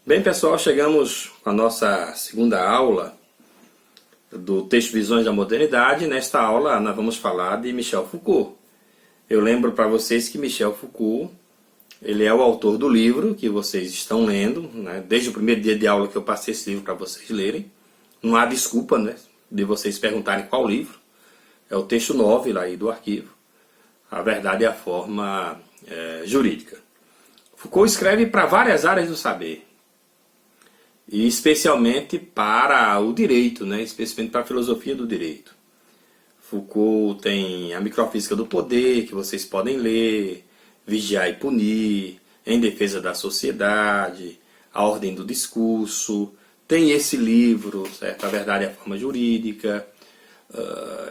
Bem, pessoal, chegamos com a nossa segunda aula do texto Visões da Modernidade. Nesta aula nós vamos falar de Michel Foucault. Eu lembro para vocês que Michel Foucault, ele é o autor do livro que vocês estão lendo, né? Desde o primeiro dia de aula que eu passei esse livro para vocês lerem. Não há desculpa, né, de vocês perguntarem qual livro. É o texto 9 lá aí do arquivo. A verdade é a forma jurídica. Foucault escreve para várias áreas do saber. E especialmente para o direito, né? Especialmente para a filosofia do direito. Foucault tem a Microfísica do Poder, que vocês podem ler, Vigiar e Punir, Em Defesa da Sociedade, A Ordem do Discurso, tem esse livro, certo? A Verdade é a Forma Jurídica.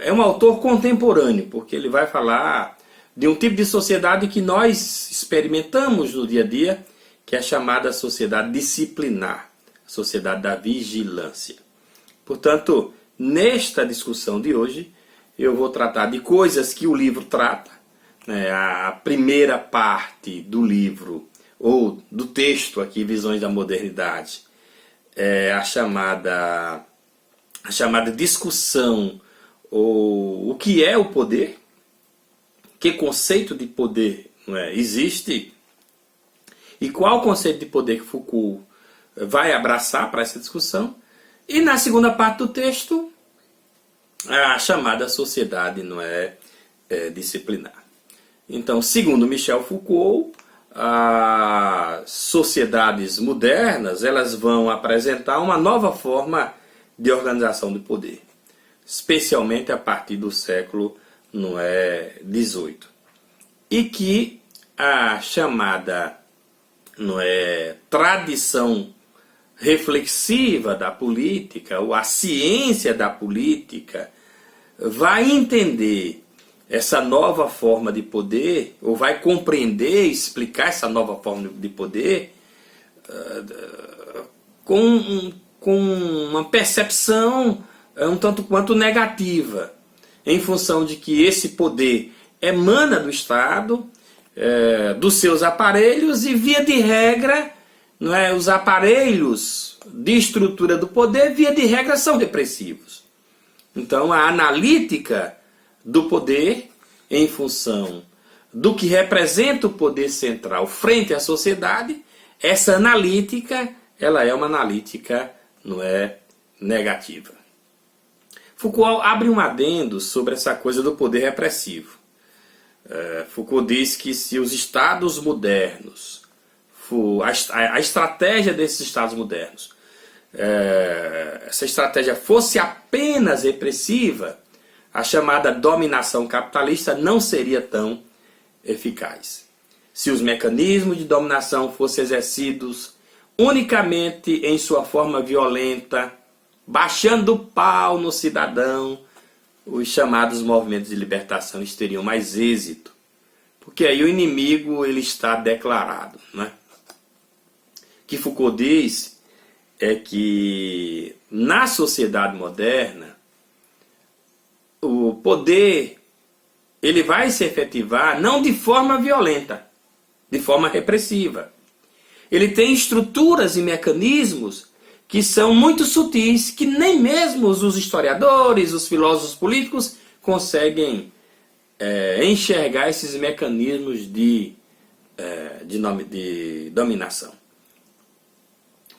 É um autor contemporâneo, porque ele vai falar de um tipo de sociedade que nós experimentamos no dia a dia, que é chamada sociedade disciplinar. Sociedade da vigilância. Portanto, nesta discussão de hoje, eu vou tratar de coisas que o livro trata. Né? A primeira parte do livro, ou do texto aqui, Visões da Modernidade, é a chamada discussão, ou o que é o poder, que conceito de poder, não é, existe, e qual conceito de poder que Foucault vai abraçar para essa discussão. E na segunda parte do texto, a chamada sociedade não é disciplinar. Então, segundo Michel Foucault, as sociedades modernas elas vão apresentar uma nova forma de organização do poder, especialmente a partir do século XVIII. E que a chamada tradição reflexiva da política, ou a ciência da política, vai entender essa nova forma de poder, ou vai compreender, explicar essa nova forma de poder com uma percepção um tanto quanto negativa, em função de que esse poder emana do Estado, dos seus aparelhos, e via de regra, os aparelhos de estrutura do poder, via de regra, são repressivos. Então, a analítica do poder, em função do que representa o poder central frente à sociedade, essa analítica, ela é uma analítica negativa. Foucault abre um adendo sobre essa coisa do poder repressivo. Foucault diz que se os estados modernos, a estratégia desses estados modernos, essa estratégia fosse apenas repressiva, a chamada dominação capitalista não seria tão eficaz. Se os mecanismos de dominação fossem exercidos unicamente em sua forma violenta, baixando o pau no cidadão, os chamados movimentos de libertação eles teriam mais êxito, porque aí o inimigo ele está declarado, né? O que Foucault diz é que na sociedade moderna o poder ele vai se efetivar não de forma violenta, de forma repressiva. Ele tem estruturas e mecanismos que são muito sutis, que nem mesmo os historiadores, os filósofos políticos conseguem enxergar esses mecanismos de dominação.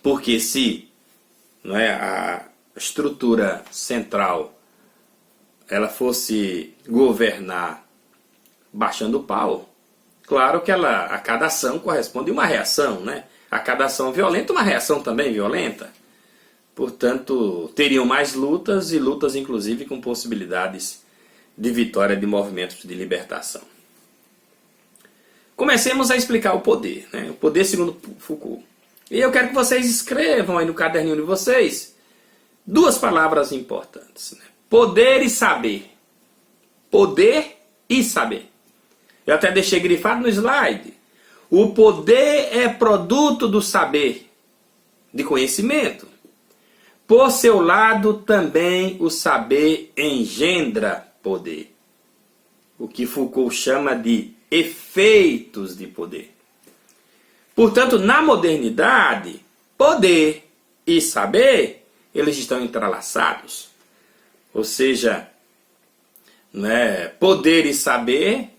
Porque se a estrutura central ela fosse governar baixando o pau, claro que a cada ação corresponde uma reação, né? A cada ação violenta, uma reação também violenta. Portanto, teriam mais lutas, e lutas inclusive com possibilidades de vitória de movimentos de libertação. Comecemos a explicar o poder, né? O poder segundo Foucault. E eu quero que vocês escrevam aí no caderninho de vocês duas palavras importantes, né? Poder e saber. Poder e saber. Eu até deixei grifado no slide. O poder é produto do saber, de conhecimento. Por seu lado, também o saber engendra poder. O que Foucault chama de efeitos de poder. Portanto, na modernidade, poder e saber, eles estão entrelaçados. Ou seja, né, poder e saber,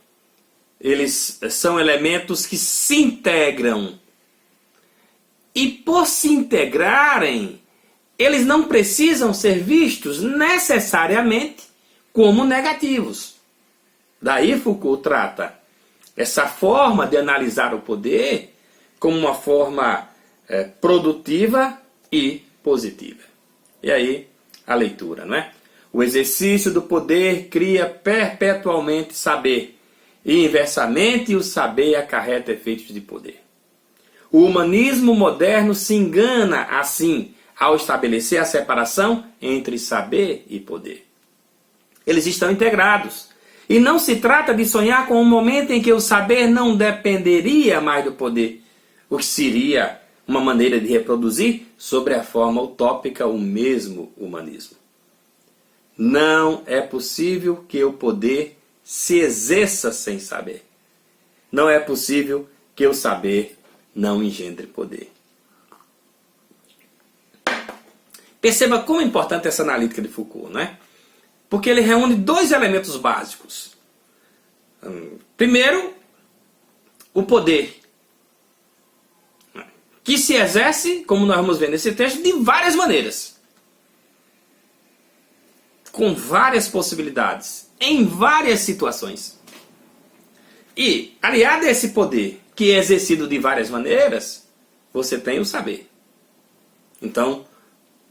eles são elementos que se integram. E por se integrarem, eles não precisam ser vistos necessariamente como negativos. Daí Foucault trata essa forma de analisar o poder como uma forma produtiva e positiva. E aí, a leitura, não é? O exercício do poder cria perpetualmente saber, e inversamente o saber acarreta efeitos de poder. O humanismo moderno se engana, assim, ao estabelecer a separação entre saber e poder. Eles estão integrados. E não se trata de sonhar com um momento em que o saber não dependeria mais do poder, o que seria uma maneira de reproduzir sobre a forma utópica o mesmo humanismo. Não é possível que o poder se exerça sem saber. Não é possível que o saber não engendre poder. Perceba como é importante essa analítica de Foucault, não é? Porque ele reúne dois elementos básicos. Primeiro, o poder, que se exerce, como nós vamos ver nesse texto, de várias maneiras. Com várias possibilidades, em várias situações. E, aliado a esse poder, que é exercido de várias maneiras, você tem o saber. Então,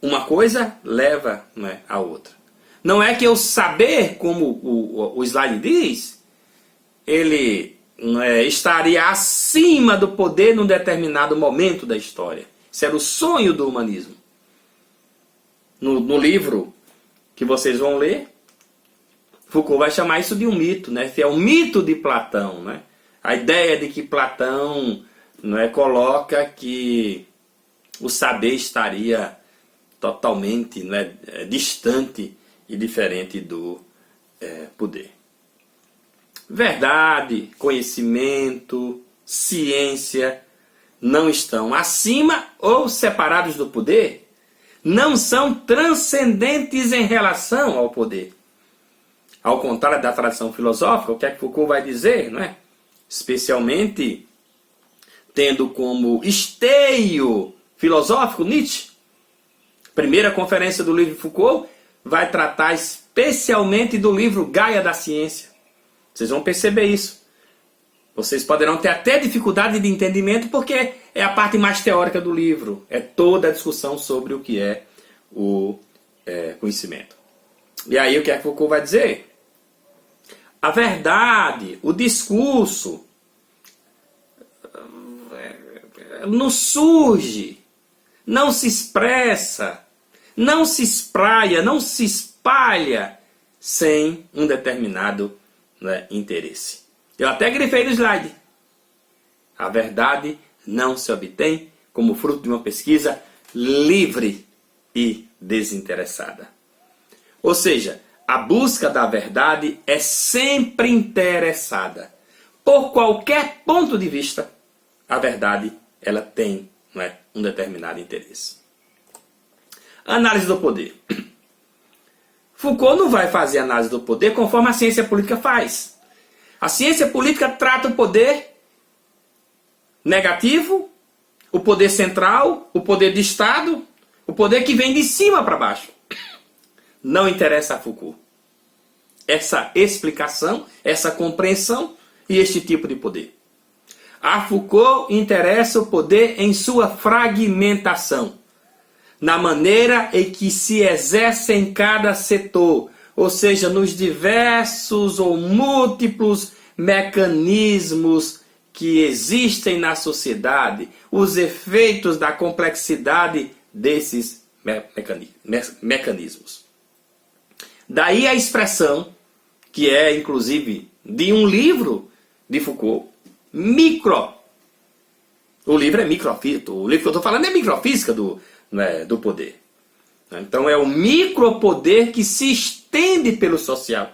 uma coisa leva, né, a outra. Não é que o saber, como o slide diz, ele estaria acima do poder num determinado momento da história. Isso era o sonho do humanismo. No livro que vocês vão ler, Foucault vai chamar isso de um mito, né? Que é o mito de Platão, né? A ideia de que Platão, né, coloca que o saber estaria totalmente, né, distante e diferente do poder. Verdade, conhecimento, ciência não estão acima ou separados do poder, não são transcendentes em relação ao poder. Ao contrário da tradição filosófica, o que é que Foucault vai dizer, não é? Especialmente tendo como esteio filosófico Nietzsche. Primeira conferência do livro Foucault vai tratar especialmente do livro Gaia da Ciência. Vocês vão perceber isso. Vocês poderão ter até dificuldade de entendimento porque é a parte mais teórica do livro. É toda a discussão sobre o que é o conhecimento. E aí o que é que Foucault vai dizer? A verdade, o discurso, não surge, não se expressa, não se espraia, não se espalha sem um determinado, né, interesse. Eu até grifei no slide. A verdade não se obtém como fruto de uma pesquisa livre e desinteressada. Ou seja, a busca da verdade é sempre interessada. Por qualquer ponto de vista, a verdade ela tem, não é, um determinado interesse. Análise do poder. Foucault não vai fazer análise do poder conforme a ciência política faz. A ciência política trata o poder negativo, o poder central, o poder de Estado, o poder que vem de cima para baixo. Não interessa a Foucault essa explicação, essa compreensão e este tipo de poder. A Foucault interessa o poder em sua fragmentação, na maneira em que se exerce em cada setor, ou seja, nos diversos ou múltiplos mecanismos que existem na sociedade, os efeitos da complexidade desses mecanismos. Daí a expressão, que é inclusive de um livro de Foucault, micro. O livro é microfísica, o livro que eu estou falando é microfísica do poder. Então é o micropoder que se estende pelo social,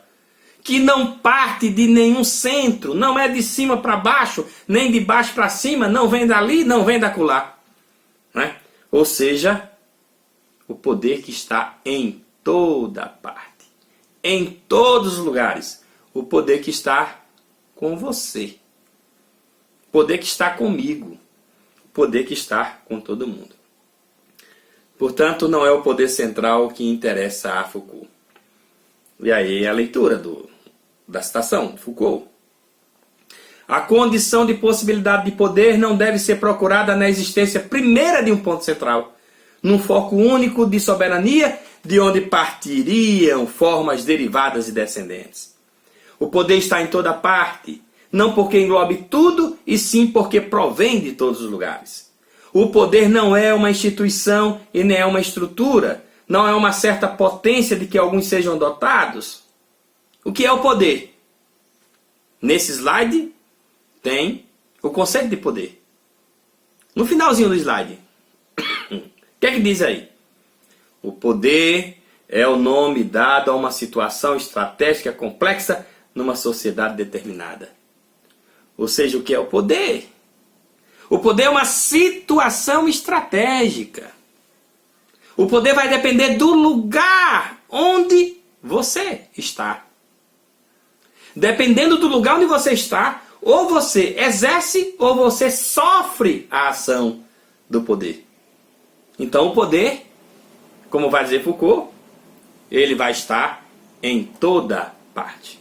que não parte de nenhum centro, não é de cima para baixo, nem de baixo para cima, não vem dali, não vem dacolá. Né? Ou seja, o poder que está em toda parte, em todos os lugares. O poder que está com você. O poder que está comigo. O poder que está com todo mundo. Portanto, não é o poder central que interessa a Foucault. E aí a leitura da citação de Foucault. A condição de possibilidade de poder não deve ser procurada na existência primeira de um ponto central, num foco único de soberania, de onde partiriam formas derivadas e descendentes. O poder está em toda parte, não porque englobe tudo, e sim porque provém de todos os lugares. O poder não é uma instituição e nem é uma estrutura, não é uma certa potência de que alguns sejam dotados. O que é o poder? Nesse slide tem o conceito de poder. No finalzinho do slide, o que é que diz aí? O poder é o nome dado a uma situação estratégica complexa numa sociedade determinada. Ou seja, o que é o poder? O poder é uma situação estratégica. O poder vai depender do lugar onde você está. Dependendo do lugar onde você está, ou você exerce ou você sofre a ação do poder. Então o poder, como vai dizer Foucault, ele vai estar em toda parte.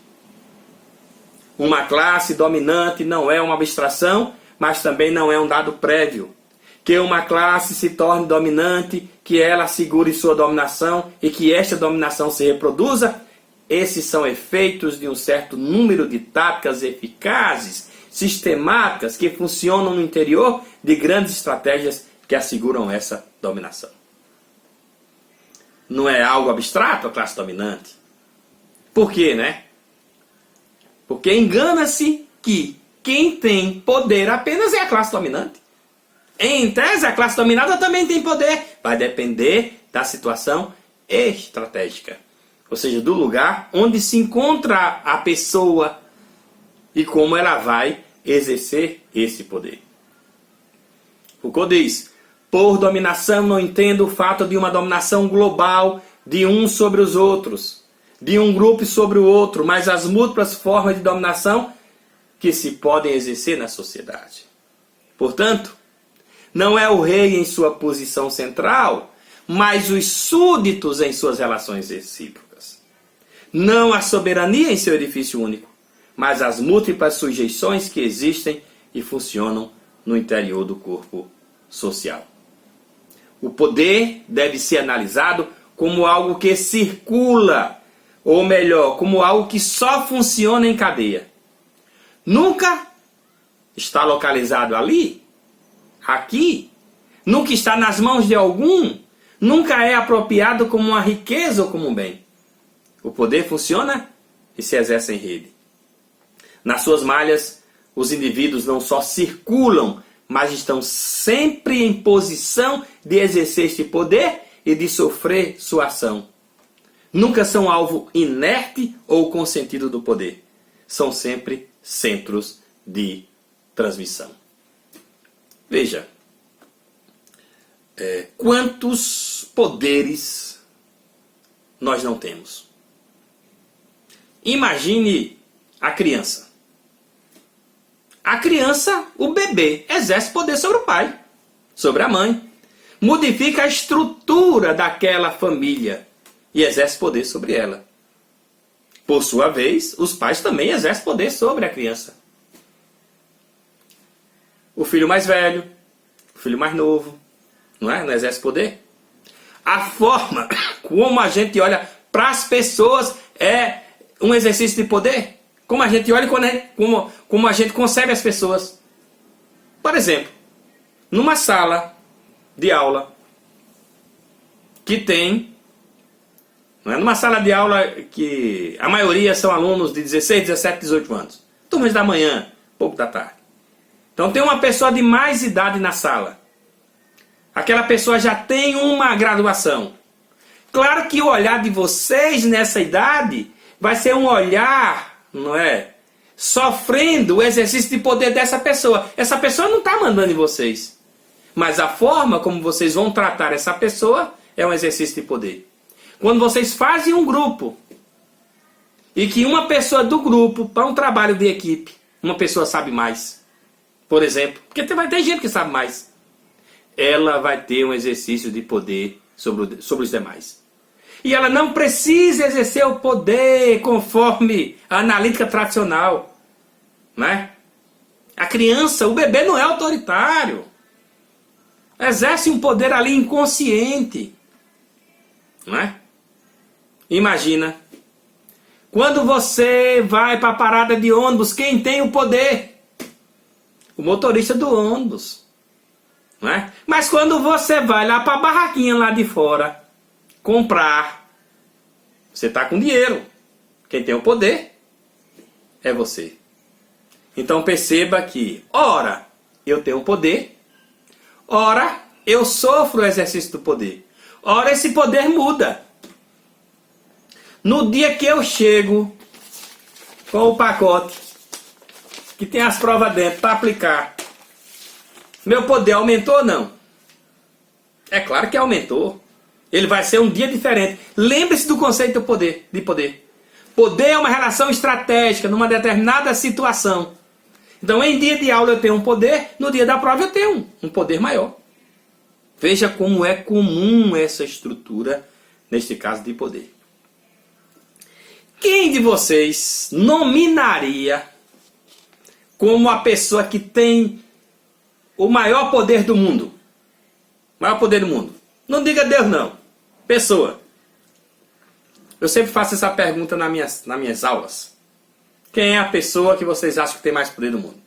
Uma classe dominante não é uma abstração, mas também não é um dado prévio. Que uma classe se torne dominante, que ela assegure sua dominação e que esta dominação se reproduza, esses são efeitos de um certo número de táticas eficazes, sistemáticas, que funcionam no interior de grandes estratégias que asseguram essa dominação. Não é algo abstrato a classe dominante. Por quê, né? Porque engana-se que quem tem poder apenas é a classe dominante. Em tese, a classe dominada também tem poder. Vai depender da situação estratégica. Ou seja, do lugar onde se encontra a pessoa e como ela vai exercer esse poder. Foucault diz: por dominação não entendo o fato de uma dominação global de uns sobre os outros, de um grupo sobre o outro, mas as múltiplas formas de dominação que se podem exercer na sociedade. Portanto, não é o rei em sua posição central, mas os súditos em suas relações recíprocas. Não a soberania em seu edifício único, mas as múltiplas sujeições que existem e funcionam no interior do corpo social. O poder deve ser analisado como algo que circula, ou melhor, como algo que só funciona em cadeia. Nunca está localizado ali, aqui, nunca está nas mãos de algum, nunca é apropriado como uma riqueza ou como um bem. O poder funciona e se exerce em rede. Nas suas malhas, os indivíduos não só circulam, mas estão sempre em posição de exercer este poder e de sofrer sua ação. Nunca são alvo inerte ou consentido do poder. São sempre centros de transmissão. Veja, quantos poderes nós não temos. Imagine a criança. A criança, o bebê, exerce poder sobre o pai, sobre a mãe. Modifica a estrutura daquela família e exerce poder sobre ela. Por sua vez, os pais também exercem poder sobre a criança. O filho mais velho, o filho mais novo, não é? Não exerce poder? A forma como a gente olha para as pessoas é um exercício de poder. Como a gente olha e como a gente concebe as pessoas. Por exemplo, numa sala de aula que tem, não é? Numa sala de aula que a maioria são alunos de 16, 17, 18 anos. Turmas da manhã, pouco da tarde. Então tem uma pessoa de mais idade na sala. Aquela pessoa já tem uma graduação. Claro que o olhar de vocês nessa idade vai ser um olhar, não é? Sofrendo o exercício de poder dessa pessoa. Essa pessoa não está mandando em vocês. Mas a forma como vocês vão tratar essa pessoa é um exercício de poder. Quando vocês fazem um grupo e que uma pessoa do grupo, para um trabalho de equipe, uma pessoa sabe mais, por exemplo, porque vai ter gente que sabe mais, ela vai ter um exercício de poder sobre os demais. E ela não precisa exercer o poder conforme a analítica tradicional, né? A criança, o bebê não é autoritário. Exerce um poder ali inconsciente, não é? Imagina, quando você vai para a parada de ônibus, quem tem o poder? O motorista do ônibus, não é? Mas quando você vai lá para a barraquinha lá de fora comprar, você está com dinheiro. Quem tem o poder é você. Então perceba que, ora, eu tenho o poder, ora, eu sofro o exercício do poder. Ora, esse poder muda. No dia que eu chego com o pacote, que tem as provas dentro para aplicar, meu poder aumentou ou não? É claro que aumentou. Ele vai ser um dia diferente. Lembre-se do conceito de poder. Poder é uma relação estratégica numa determinada situação. Então, em dia de aula eu tenho um poder, no dia da prova eu tenho um poder maior. Veja como é comum essa estrutura, neste caso de poder. Quem de vocês nominaria como a pessoa que tem o maior poder do mundo? O maior poder do mundo. Não diga Deus não. Pessoa. Eu sempre faço essa pergunta nas minhas aulas. Quem é a pessoa que vocês acham que tem mais poder do mundo?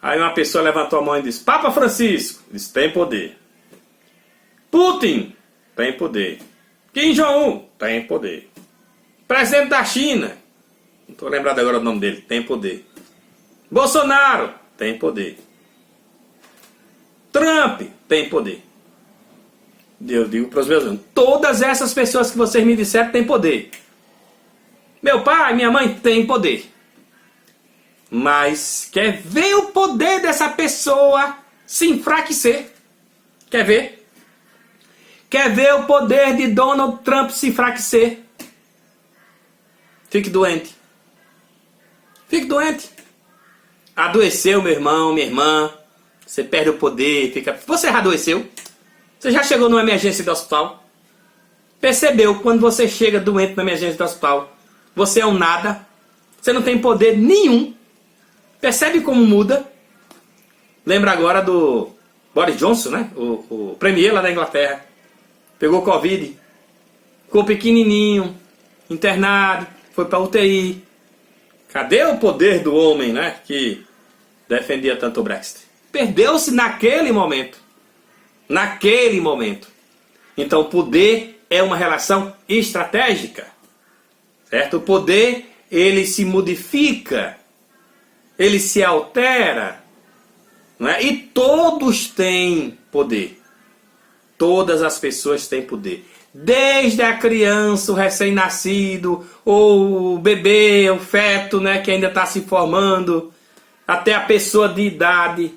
Aí uma pessoa levantou a mão e disse: Papa Francisco. Disse: tem poder. Putin. Tem poder. Kim Jong-un. Tem poder. Presidente da China. Não estou lembrado agora do nome dele. Tem poder. Bolsonaro. Tem poder. Trump. Tem poder. Eu digo para os meus alunos: todas essas pessoas que vocês me disseram têm poder. Meu pai, minha mãe tem poder. Mas quer ver o poder dessa pessoa se enfraquecer? Quer ver? Quer ver o poder de Donald Trump se enfraquecer? Fique doente. Fique doente. Adoeceu, meu irmão, minha irmã. Você perde o poder. Você já adoeceu? Você já chegou numa emergência do hospital? Percebeu quando você chega doente na emergência do hospital? Você é um nada. Você não tem poder nenhum. Percebe como muda? Lembra agora do Boris Johnson, né? O premier lá da Inglaterra. Pegou Covid. Ficou pequenininho. Internado. Foi para UTI. Cadê o poder do homem, né? Que defendia tanto o Brexit? Perdeu-se naquele momento. Naquele momento. Então o poder é uma relação estratégica. Certo? O poder, ele se modifica. Ele se altera. Não é? E todos têm poder. Todas as pessoas têm poder. Desde a criança, o recém-nascido, ou o bebê, o feto, né, que ainda está se formando, até a pessoa de idade.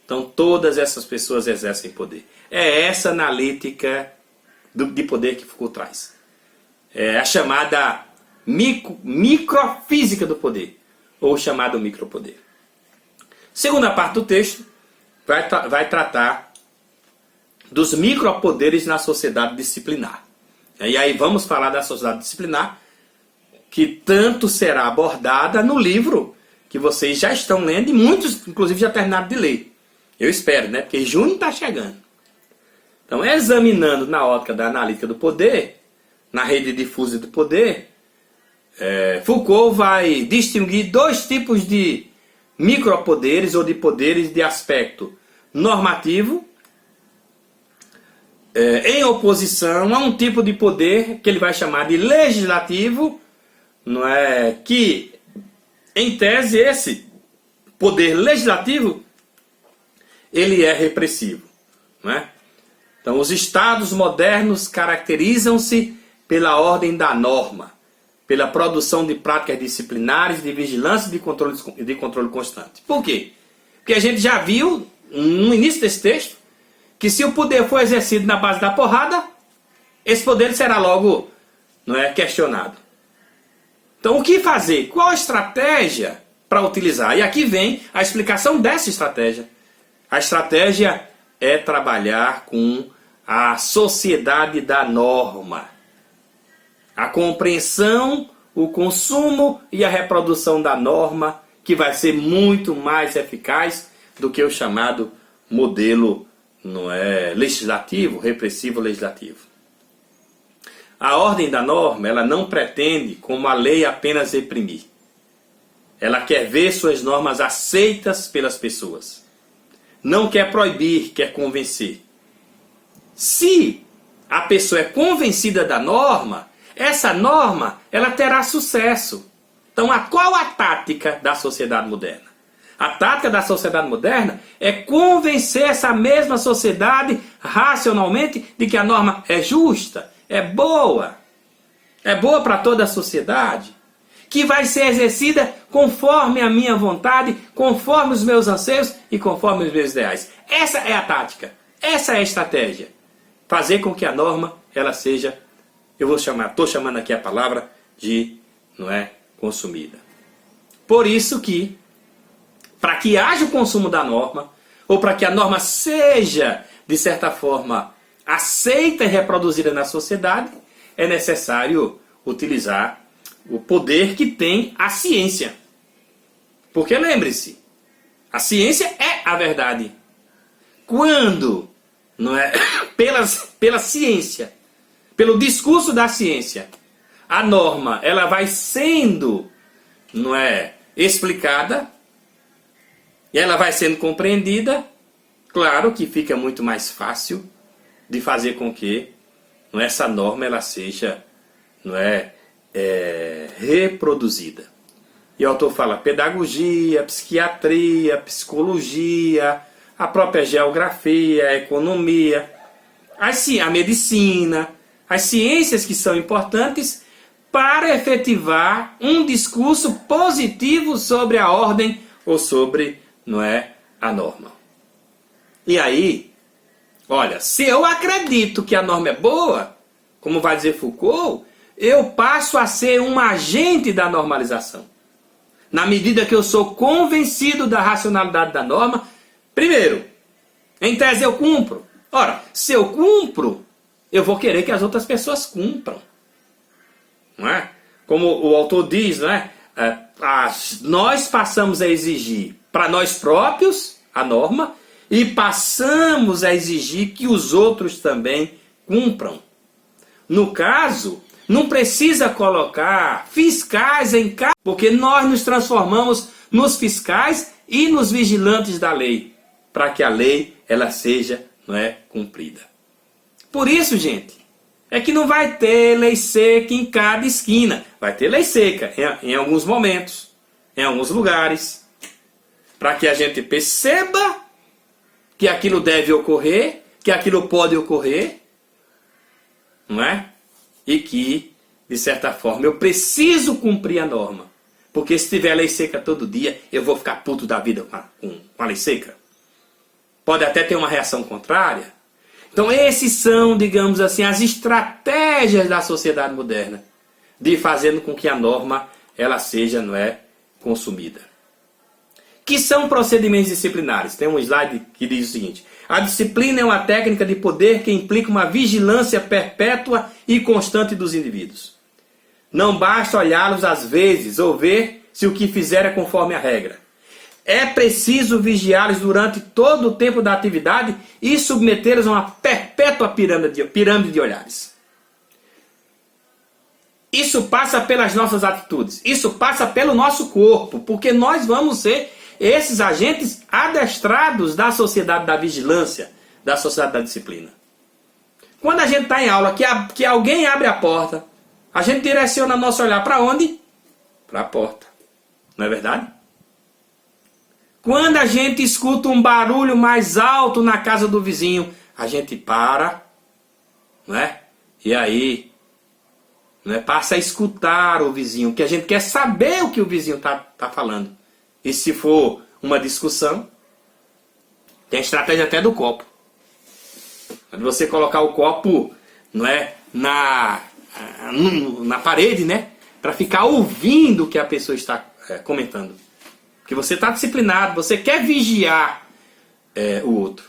Então todas essas pessoas exercem poder. É essa analítica de poder que Foucault traz. É a chamada microfísica do poder, ou chamado micropoder. Segunda parte do texto vai tratar dos micropoderes na sociedade disciplinar. E aí vamos falar da sociedade disciplinar, que tanto será abordada no livro que vocês já estão lendo, e muitos, inclusive, já terminaram de ler. Eu espero, né? Porque junho está chegando. Então, examinando na ótica da analítica do poder, na rede difusa do poder, Foucault vai distinguir dois tipos de micropoderes ou de poderes de aspecto normativo, em oposição a um tipo de poder que ele vai chamar de legislativo, não é? Que, em tese, esse poder legislativo ele é repressivo, não é? Então, os estados modernos caracterizam-se pela ordem da norma, pela produção de práticas disciplinares, de vigilância e de controle constante. Por quê? Porque a gente já viu no início desse texto, que se o poder for exercido na base da porrada, esse poder será logo, não é, questionado. Então, o que fazer? Qual a estratégia para utilizar? E aqui vem a explicação dessa estratégia. A estratégia é trabalhar com a sociedade da norma. A compreensão, o consumo e a reprodução da norma, que vai ser muito mais eficaz do que o chamado modelo, não é, legislativo, repressivo legislativo. A ordem da norma, ela não pretende, como a lei, apenas reprimir. Ela quer ver suas normas aceitas pelas pessoas. Não quer proibir, quer convencer. Se a pessoa é convencida da norma, essa norma ela terá sucesso. Então, qual a tática da sociedade moderna? A tática da sociedade moderna é convencer essa mesma sociedade racionalmente de que a norma é justa, é boa para toda a sociedade, que vai ser exercida conforme a minha vontade, conforme os meus anseios e conforme os meus ideais. Essa é a tática, essa é a estratégia. Fazer com que a norma ela seja, estou chamando aqui a palavra de, não é, consumida. Por isso que, para que haja o consumo da norma, ou para que a norma seja, de certa forma, aceita e reproduzida na sociedade, é necessário utilizar o poder que tem a ciência. Porque lembre-se, a ciência é a verdade. Quando, não é, pela ciência, pelo discurso da ciência, a norma ela vai sendo, não é, explicada, e ela vai sendo compreendida, claro que fica muito mais fácil de fazer com que, não é, essa norma ela seja, não é, reproduzida. E o autor fala pedagogia, psiquiatria, psicologia, a própria geografia, a economia, a medicina, as ciências que são importantes para efetivar um discurso positivo sobre a ordem ou sobre, não é, a norma. E aí, olha, se eu acredito que a norma é boa, como vai dizer Foucault, eu passo a ser um agente da normalização. Na medida que eu sou convencido da racionalidade da norma, primeiro, em tese eu cumpro. Ora, se eu cumpro, eu vou querer que as outras pessoas cumpram. Não é? Como o autor diz, não é? Nós passamos a exigir para nós próprios a norma e passamos a exigir que os outros também cumpram. No caso, não precisa colocar fiscais em casa, porque nós nos transformamos nos fiscais e nos vigilantes da lei, para que a lei ela seja, não é, cumprida. Por isso, gente, é que não vai ter lei seca em cada esquina. Vai ter lei seca em alguns momentos, em alguns lugares, para que a gente perceba que aquilo deve ocorrer, que aquilo pode ocorrer, não é? E que, de certa forma, eu preciso cumprir a norma. Porque se tiver lei seca todo dia, eu vou ficar puto da vida com a lei seca. Pode até ter uma reação contrária. Então esses são, digamos assim, as estratégias da sociedade moderna de fazendo com que a norma ela seja, não é, consumida. Que são procedimentos disciplinares? Tem um slide que diz o seguinte: a disciplina é uma técnica de poder que implica uma vigilância perpétua e constante dos indivíduos. Não basta olhá-los às vezes ou ver se o que fizer é conforme a regra. É preciso vigiá-los durante todo o tempo da atividade e submetê-los a uma perpétua pirâmide de olhares. Isso passa pelas nossas atitudes, isso passa pelo nosso corpo, porque nós vamos ser esses agentes adestrados da sociedade da vigilância, da sociedade da disciplina. Quando a gente está em aula, que alguém abre a porta, a gente direciona nosso olhar para onde? Para a porta. Não é verdade? Quando a gente escuta um barulho mais alto na casa do vizinho, a gente para, não é? E aí, não é? Passa a escutar o vizinho, porque a gente quer saber o que o vizinho está falando. E se for uma discussão, Tem a estratégia até do copo. Quando você colocar o copo, não é, na parede, né? Para ficar ouvindo o que a pessoa está comentando. Porque você está disciplinado, você quer vigiar o outro.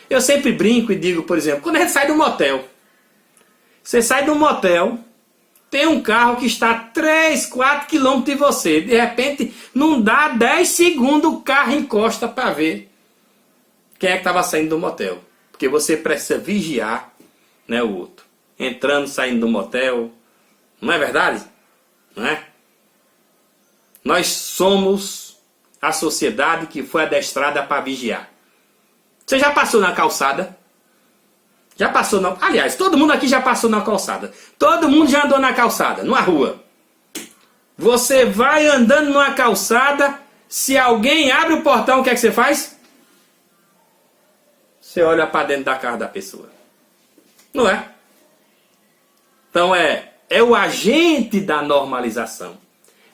Eu sempre brinco e digo, por exemplo, quando a gente sai do motel. Você sai do motel, tem um carro que está a 3, 4 quilômetros de você. De repente, não dá 10 segundos, o carro encosta para ver quem é que estava saindo do motel. Porque você precisa vigiar, né, o outro. Entrando, saindo do motel. Não é verdade? Não é? Nós somos a sociedade que foi adestrada para vigiar. Você já passou na calçada? Já passou na... Aliás, todo mundo aqui já passou na calçada. Todo mundo já andou na calçada, numa rua. Você vai andando numa calçada, se alguém abre o portão, o que é que você faz? Você olha para dentro da casa da pessoa. Não é? Então é o agente da normalização.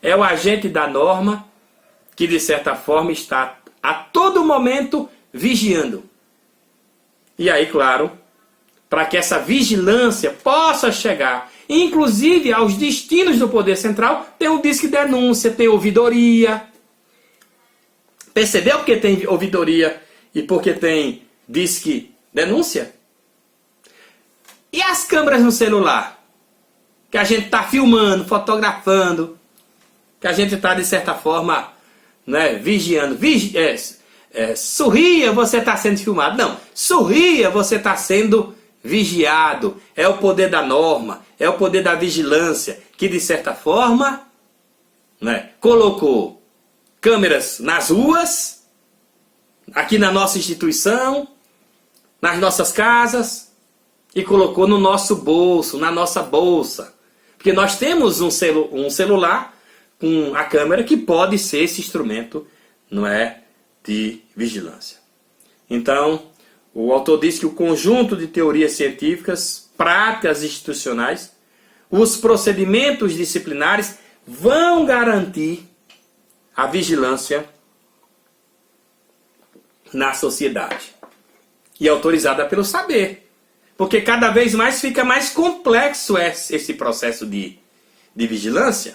É o agente da norma que, de certa forma, está a todo momento vigiando. E aí, claro, para que essa vigilância possa chegar, inclusive aos destinos do poder central, tem o disque denúncia, tem ouvidoria. Percebeu porque tem ouvidoria e porque tem disque denúncia? E as câmeras no celular? Que a gente está filmando, fotografando, que a gente está, de certa forma, né, vigiando. Sorria, você está sendo filmado. Não, sorria, você está sendo vigiado. É o poder da norma, é o poder da vigilância, que, de certa forma, né, colocou câmeras nas ruas, aqui na nossa instituição, nas nossas casas, e colocou no nosso bolso, na nossa bolsa. Porque nós temos um celular com a câmera que pode ser esse instrumento, não é, de vigilância. Então, o autor diz que o conjunto de teorias científicas, práticas institucionais, os procedimentos disciplinares vão garantir a vigilância na sociedade. E é autorizada pelo saber. Porque cada vez mais fica mais complexo esse processo de vigilância.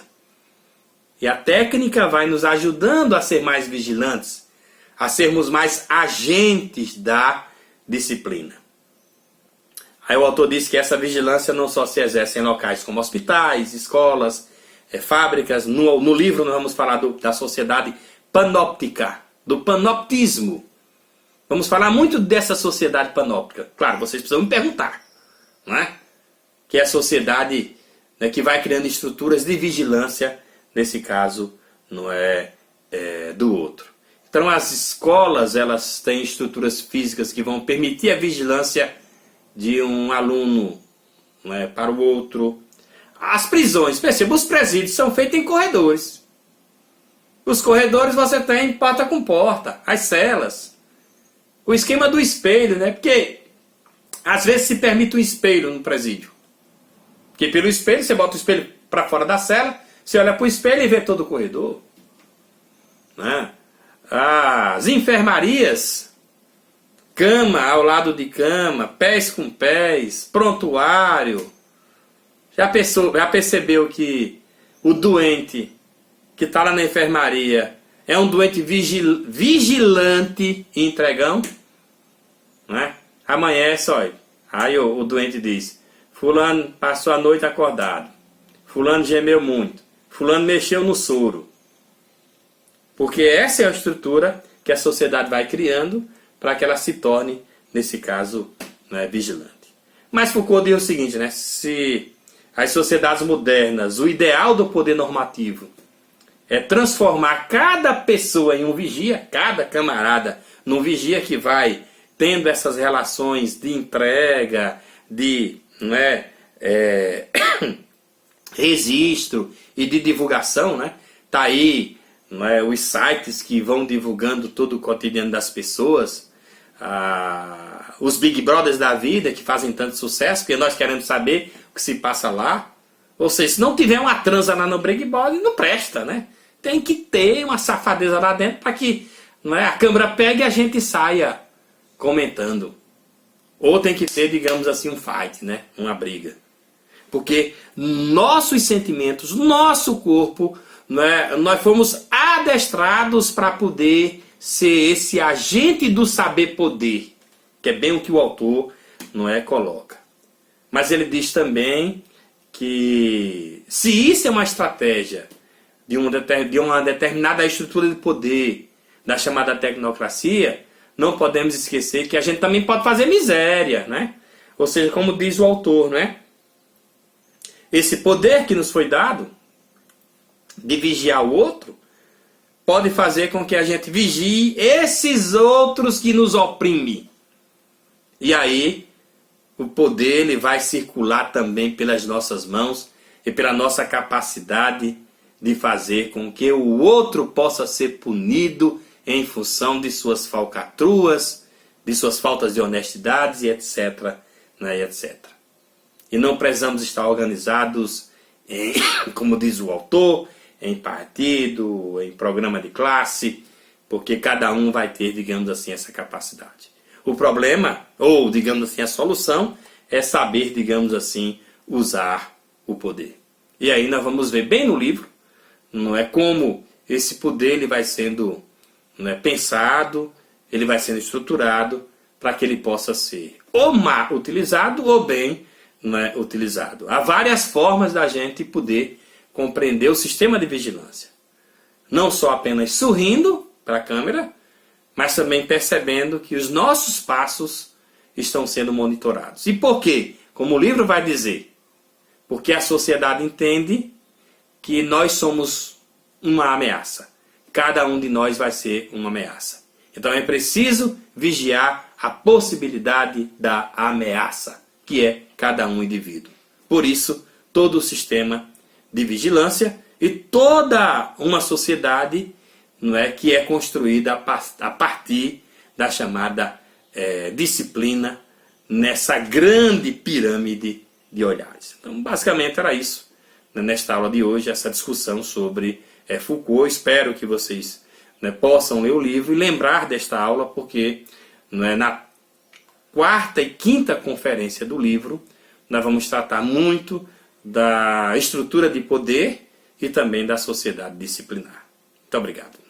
E a técnica vai nos ajudando a ser mais vigilantes, a sermos mais agentes da disciplina. Aí o autor diz que essa vigilância não só se exerce em locais como hospitais, escolas, fábricas. No livro nós vamos falar da sociedade panóptica, do panoptismo. Vamos falar muito dessa sociedade panóptica. Claro, vocês precisam me perguntar, não é? Que é a sociedade, né, que vai criando estruturas de vigilância, nesse caso, não é, do outro. Então as escolas, elas têm estruturas físicas que vão permitir a vigilância de um aluno, não é, para o outro. As prisões, perceba, os presídios são feitos em corredores. Os corredores você tem porta com porta, as celas. O esquema do espelho, né? Porque às vezes se permite um espelho no presídio. Porque pelo espelho, você bota o espelho para fora da cela, você olha para o espelho e vê todo o corredor. Né? As enfermarias, cama ao lado de cama, pés com pés, prontuário. Já percebeu que o doente que está lá na enfermaria é um doente vigilante e entregão? Né? Amanhece, olha. Aí o doente diz: fulano passou a noite acordado, fulano gemeu muito, fulano mexeu no soro. Porque essa é a estrutura que a sociedade vai criando para que ela se torne, nesse caso, né, vigilante. Mas Foucault diz o seguinte, né? Se as sociedades modernas, o ideal do poder normativo é transformar cada pessoa em um vigia, cada camarada num vigia que vai tendo essas relações de entrega, de registro e de divulgação, né? Tá aí, os sites que vão divulgando todo o cotidiano das pessoas, os Big Brothers da vida que fazem tanto sucesso, porque nós queremos saber o que se passa lá. Ou seja, se não tiver uma transa lá no Big Brother, não presta, né? Tem que ter uma safadeza lá dentro para que a câmera pegue e a gente saia comentando. Ou tem que ser, digamos assim, um fight, né? Uma briga. Porque nossos sentimentos, nosso corpo, né? Nós fomos adestrados para poder ser esse agente do saber poder, que é bem o que o autor, não é, coloca. Mas ele diz também que se isso é uma estratégia de uma determinada estrutura de poder, da chamada tecnocracia, não podemos esquecer que a gente também pode fazer miséria, né? Ou seja, como diz o autor, né? Esse poder que nos foi dado de vigiar o outro pode fazer com que a gente vigie esses outros que nos oprimem. E aí o poder ele vai circular também pelas nossas mãos e pela nossa capacidade de fazer com que o outro possa ser punido em função de suas falcatruas, de suas faltas de honestidade, e etc. Né, e etc. E não precisamos estar organizados, em, como diz o autor, em partido, em programa de classe, porque cada um vai ter, digamos assim, essa capacidade. O problema, ou digamos assim, a solução, é saber, digamos assim, usar o poder. E aí nós vamos ver bem no livro, não é, como esse poder ele vai sendo, não é, pensado, ele vai sendo estruturado para que ele possa ser ou mal utilizado ou bem, não é, utilizado. Há várias formas da gente poder compreender o sistema de vigilância. Não só apenas sorrindo para a câmera, mas também percebendo que os nossos passos estão sendo monitorados. E por quê? Como o livro vai dizer, porque a sociedade entende que nós somos uma ameaça. Cada um de nós vai ser uma ameaça. Então é preciso vigiar a possibilidade da ameaça, que é cada um indivíduo. Por isso, todo o sistema de vigilância e toda uma sociedade, não é, que é construída a partir da chamada disciplina nessa grande pirâmide de olhares. Então, basicamente era isso, né, nesta aula de hoje, essa discussão sobre Foucault. Espero que vocês, né, possam ler o livro e lembrar desta aula, porque, não é, na quarta e quinta conferência do livro nós vamos tratar muito da estrutura de poder e também da sociedade disciplinar. Muito obrigado.